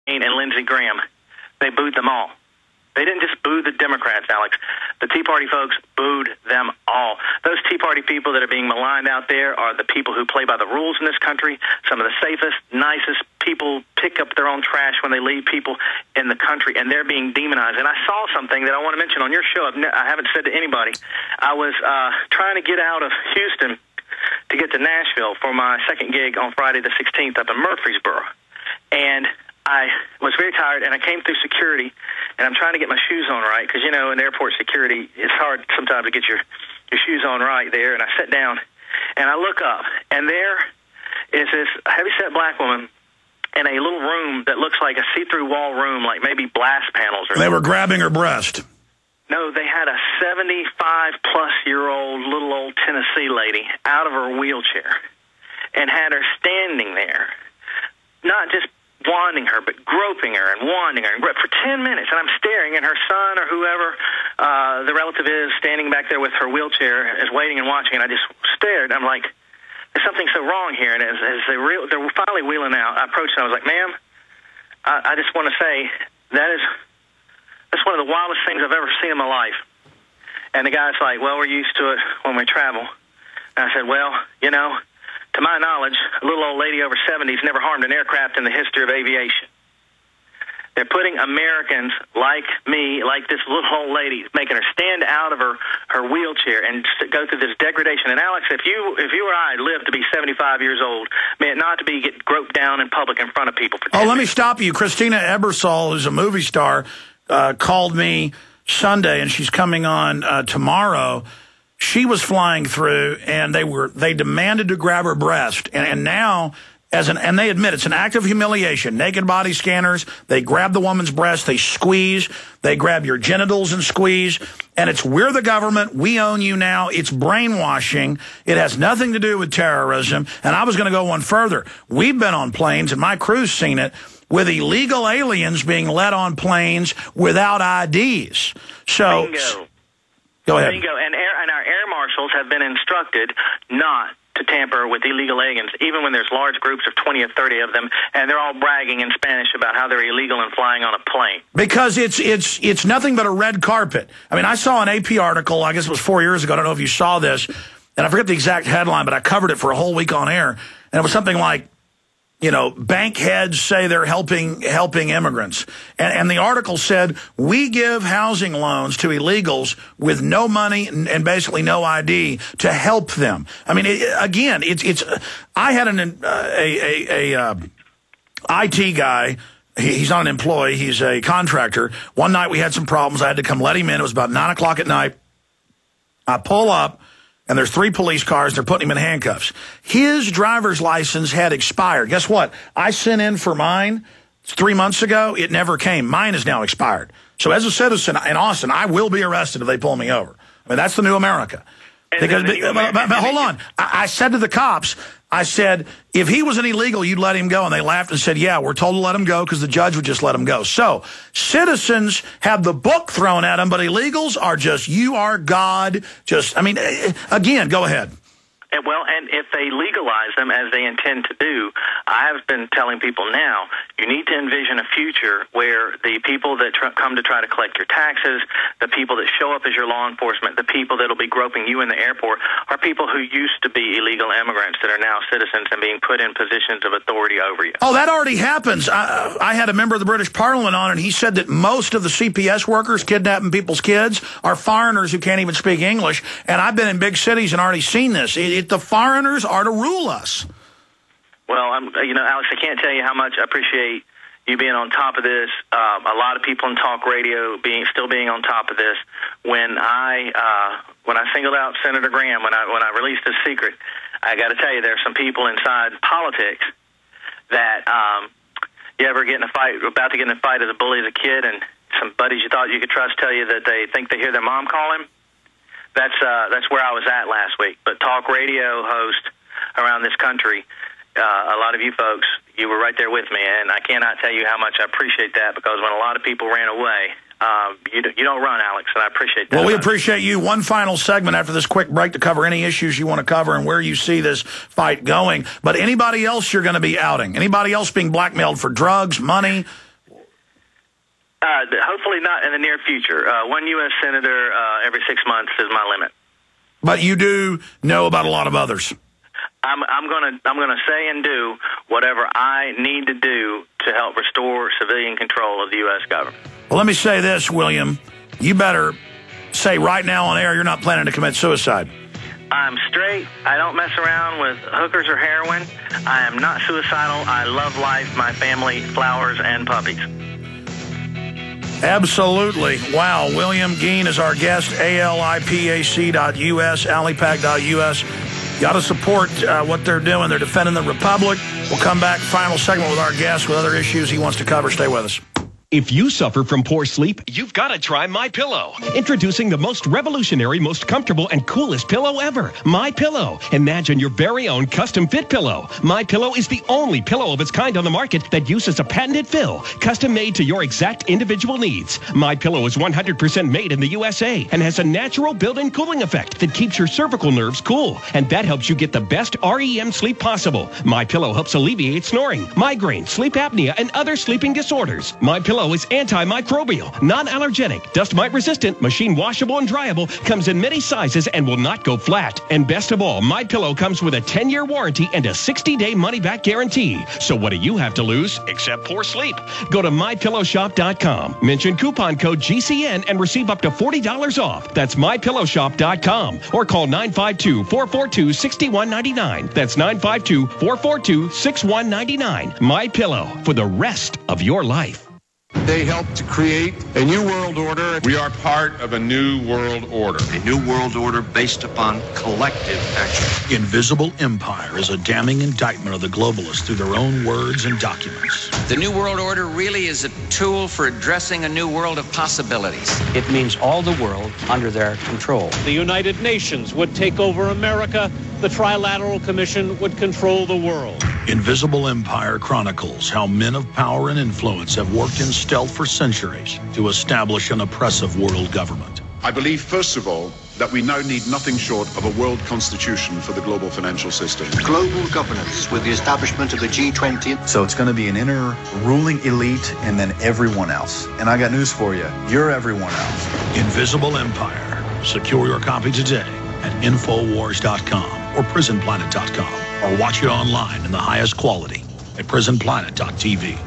Gheen and Lindsey Graham. They booed them all. They didn't just boo the Democrats, Alex. The Tea Party folks booed them all. Those Tea Party people that are being maligned out there are the people who play by the rules in this country. Some of the safest, nicest people pick up their own trash when they leave people in the country, and they're being demonized. And I saw something that I want to mention on your show. I haven't said to anybody. I was trying to get out of Houston to get to Nashville for my second gig on Friday the 16th up in Murfreesboro. And I was very tired, and I came through security, and I'm trying to get my shoes on right, because, you know, in airport security, it's hard sometimes to get your shoes on right there. And I sat down, and I look up, and there is this heavyset black woman in a little room that looks like a see-through wall room, like maybe blast panels. Or they were grabbing her breast. No, they had a 75-plus-year-old little old Tennessee lady out of her wheelchair and had her standing there, not just wanding her, but groping her and wanding her for 10 minutes. And I'm staring, and her son or whoever the relative is standing back there with her wheelchair is waiting and watching, and I just stared. I'm like, there's something so wrong here. And as they're finally wheeling out, I approached her, and I was like, ma'am, I just want to say that's one of the wildest things I've ever seen in my life. And the guy's like, well, we're used to it when we travel. And I said, well, you know, to my knowledge, a little old lady over 70's never harmed an aircraft in the history of aviation. They're putting Americans like me, like this little old lady, making her stand out of her wheelchair and go through this degradation. And Alex, if you or I live to be 75 years old, may it not to be get groped down in public in front of people. For 10 let minutes. me stop you. Christina Ebersol, who's a movie star, called me Sunday, and she's coming on tomorrow. She was flying through, and they demanded to grab her breast, and now and they admit it's an act of humiliation. Naked body scanners, they grab the woman's breast, they squeeze, they grab your genitals and squeeze, and it's we're the government, we own you now. It's brainwashing. It has nothing to do with terrorism. And I was going to go one further. We've been on planes, and my crew's seen it, with illegal aliens being let on planes without IDs. So, bingo. Go ahead. Bingo. And our air marshals have been instructed not to tamper with illegal aliens, even when there's large groups of 20 or 30 of them, and they're all bragging in Spanish about how they're illegal and flying on a plane. Because it's nothing but a red carpet. I mean, I saw an AP article, I guess it was 4 years ago, I don't know if you saw this, and I forget the exact headline, but I covered it for a whole week on air, and it was something like, you know, bank heads say they're helping immigrants. And the article said, we give housing loans to illegals with no money and basically no ID to help them. I mean, I had a IT guy. He's not an employee. He's a contractor. One night we had some problems. I had to come let him in. It was about 9 o'clock at night. I pull up, and there's 3 police cars. They're putting him in handcuffs. His driver's license had expired. Guess what? I sent in for mine 3 months ago. It never came. Mine is now expired. So as a citizen in Austin, I will be arrested if they pull me over. I mean, that's the new America. Because, but hold on. I said to the cops, I said, if he was an illegal, you'd let him go. And they laughed and said, yeah, we're told to let him go because the judge would just let him go. So citizens have the book thrown at them, but illegals are just, you are God. Just, I mean, again, go ahead. And if they legalize them, as they intend to do, I have been telling people now, you need to envision a future where the people that come to try to collect your taxes, the people that show up as your law enforcement, the people that will be groping you in the airport, are people who used to be illegal immigrants that are now citizens and being put in positions of authority over you. Oh, that already happens. I had a member of the British Parliament on, and he said that most of the CPS workers kidnapping people's kids are foreigners who can't even speak English. And I've been in big cities and already seen this. The foreigners are to rule us. Well, Alex, I can't tell you how much I appreciate you being on top of this. A lot of people in talk radio still being on top of this. When I singled out Senator Graham, when I released his secret, I got to tell you, there are some people inside politics that you ever get in a fight, about to get in a fight as a bully as a kid, and some buddies you thought you could trust tell you that they think they hear their mom call him. That's where I was at last week. But talk radio hosts around this country, a lot of you folks, you were right there with me, and I cannot tell you how much I appreciate that, because when a lot of people ran away, you don't run, Alex, and I appreciate that. Well, we appreciate you. One final segment after this quick break to cover any issues you want to cover and where you see this fight going. But anybody else you're going to be outing? Anybody else being blackmailed for drugs, money, Hopefully not in the near future. One U.S. senator every 6 months is my limit. But you do know about a lot of others. I'm gonna say and do whatever I need to do to help restore civilian control of the U.S. government. Well, let me say this, William. You better say right now on air you're not planning to commit suicide. I'm straight. I don't mess around with hookers or heroin. I am not suicidal. I love life, my family, flowers, and puppies. Absolutely. Wow. William Gheen is our guest. ALIPAC.us, ALIPAC.us. Got to support what they're doing. They're defending the Republic. We'll come back, final segment with our guest with other issues he wants to cover. Stay with us. If you suffer from poor sleep, you've got to try MyPillow. Introducing the most revolutionary, most comfortable, and coolest pillow ever, MyPillow. Imagine your very own custom-fit pillow. MyPillow is the only pillow of its kind on the market that uses a patented fill, custom-made to your exact individual needs. MyPillow is 100% made in the USA and has a natural built-in cooling effect that keeps your cervical nerves cool, and that helps you get the best REM sleep possible. MyPillow helps alleviate snoring, migraine, sleep apnea, and other sleeping disorders. MyPillow is antimicrobial, non-allergenic, dust mite resistant, machine washable and dryable, comes in many sizes and will not go flat. And best of all, MyPillow comes with a 10-year warranty and a 60-day money-back guarantee. So what do you have to lose except poor sleep? Go to MyPillowShop.com, mention coupon code GCN and receive up to $40 off. That's MyPillowShop.com or call 952-442-6199. That's 952-442-6199. MyPillow for the rest of your life. They helped to create a new world order. We are part of a new world order. A new world order based upon collective action. Invisible Empire is a damning indictment of the globalists through their own words and documents. The new world order really is a tool for addressing a new world of possibilities. It means all the world under their control. The United Nations would take over America. The Trilateral Commission would control the world. Invisible Empire chronicles how men of power and influence have worked in stealth for centuries to establish an oppressive world government. I believe, first of all, that we now need nothing short of a world constitution for the global financial system. Global governance with the establishment of the G20. So it's going to be an inner ruling elite and then everyone else. And I got news for you. You're everyone else. Invisible Empire. Secure your copy today at Infowars.com or PrisonPlanet.com or watch it online in the highest quality at PrisonPlanet.tv.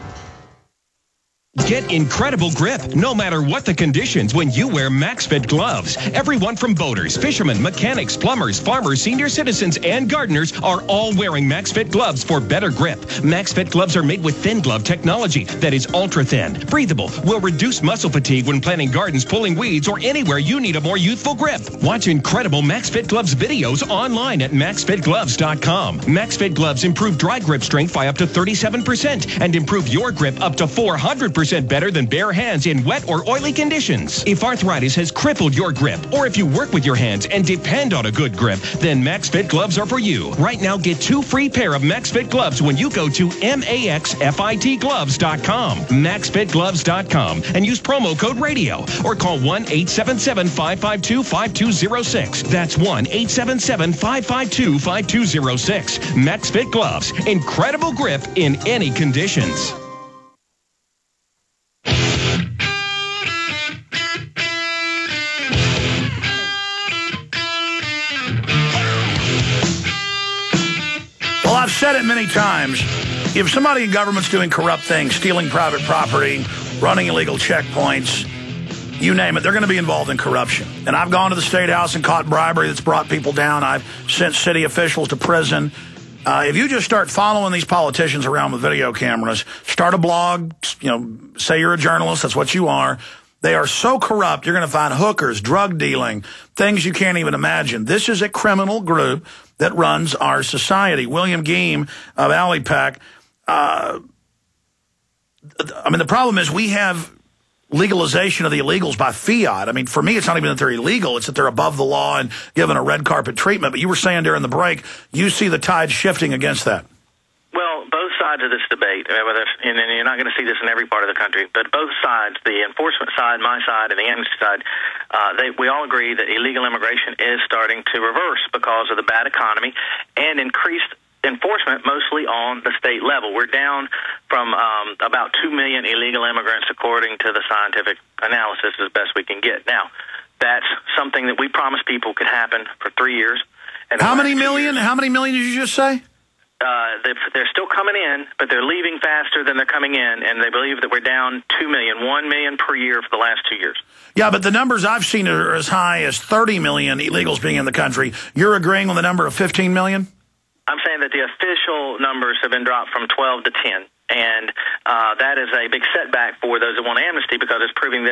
Get incredible grip, no matter what the conditions, when you wear MaxFit gloves. Everyone from boaters, fishermen, mechanics, plumbers, farmers, senior citizens, and gardeners are all wearing MaxFit gloves for better grip. MaxFit gloves are made with thin glove technology that is ultra thin, breathable, will reduce muscle fatigue when planting gardens, pulling weeds, or anywhere you need a more youthful grip. Watch incredible MaxFit gloves videos online at MaxFitGloves.com. MaxFit gloves improve dry grip strength by up to 37% and improve your grip up to 400% better than bare hands in wet or oily conditions. If arthritis has crippled your grip, or if you work with your hands and depend on a good grip, then MaxFit gloves are for you. Right now, get 2 free pair of MaxFit gloves when you go to MaxFitGloves.com, MaxFitGloves.com, and use promo code radio, or call 1-877-552-5206. That's 1-877-552-5206. MaxFit Gloves, incredible grip in any conditions. Well, I've said it many times. If somebody in government's doing corrupt things, stealing private property, running illegal checkpoints, you name it, they're going to be involved in corruption. And I've gone to the State House and caught bribery that's brought people down. I've sent city officials to prison. If you just start following these politicians around with video cameras, start a blog, say you're a journalist, that's what you are. They are so corrupt, you're going to find hookers, drug dealing, things you can't even imagine. This is a criminal group that runs our society. William Gheen of ALIPAC. The problem is we have legalization of the illegals by fiat. I mean, for me, it's not even that they're illegal. It's that they're above the law and given a red carpet treatment. But you were saying during the break, you see the tide shifting against that. Well, both sides of this debate, and you're not going to see this in every part of the country, but both sides, the enforcement side, my side, and the amnesty side, we all agree that illegal immigration is starting to reverse because of the bad economy and increased enforcement mostly on the state level. We're down from about 2 million illegal immigrants according to the scientific analysis as best we can get. Now, that's something that we promised people could happen for 3 years. And how many million? How many million did you just say? They're still coming in, but they're leaving faster than they're coming in, and they believe that we're down 2 million, 1 million per year for the last 2 years. Yeah, but the numbers I've seen are as high as 30 million illegals being in the country. You're agreeing with the number of 15 million? I'm saying that the official numbers have been dropped from 12 to 10, and that is a big setback for those that want amnesty because it's proving that